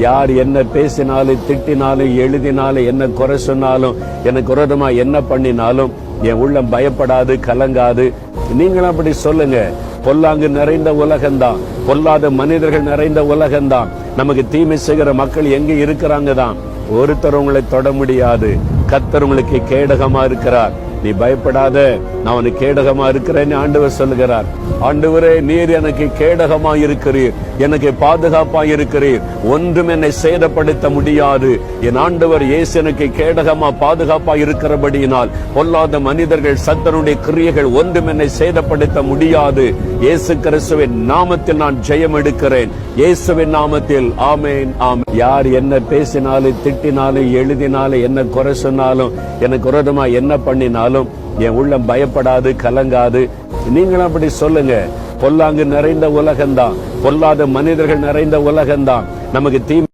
யார் என்ன பேசினாலும் திட்டினாலும் எழுதினாலும் என்ன குறை சொன்னாலும் எனக்கு விரோதமா என்ன பண்ணினாலும் என் உள்ளம் பயப்படாது, கலங்காது. நீங்களும் அப்படி சொல்லுங்க. பொல்லாங்கு நிறைந்த உலகம்தான், பொல்லாத மனிதர்கள் நிறைந்த உலகம்தான். நமக்கு தீமை செய்கிற மக்கள் எங்க இருக்கிறாங்க தான். ஒருத்தர் உங்களை தொட முடியாது. கர்த்தர் உங்களுக்கு கேடகமா இருக்கிறார். நீ பயப்படாத, நான் உனக்கு கேடகமா இருக்கிறேன்னு ஆண்டவர் சொல்லுகிறார். ஆண்டவரே, நீர் எனக்கு கேடகமா இருக்கிறீர், எனக்கு பாதுகாப்பா இருக்கிறீர், ஒன்றும் என்னை சேதப்படுத்த முடியாது. என் ஆண்டவர் இயேசு எனக்கு கேடகமா பாதுகாப்பா இருக்கிறபடியினால் பொல்லாத மனிதர்கள், சத்துருடைய கிரியைகள் ஒன்றும் என்னை சேதப்படுத்த முடியாது. இயேசு கிறிஸ்துவின் நாமத்தில் நான் ஜெயம் எடுக்கிறேன். இயேசுவின் நாமத்தில் ஆமென், ஆமென். யார் என்ன பேசினாலும் திட்டினாலும் எழுதினாலும் என்ன குறை சொன்னாலும் எனக்கு விரோதமா என்ன பண்ணினாலும் என் உள்ளம் பயப்படாது, கலங்காது. நீங்களும் அப்படி சொல்லுங்க. பொல்லாங்கு நிறைந்த உலகம்தான், பொல்லாத மனிதர்கள் நிறைந்த உலகம்தான். நமக்கு தீமை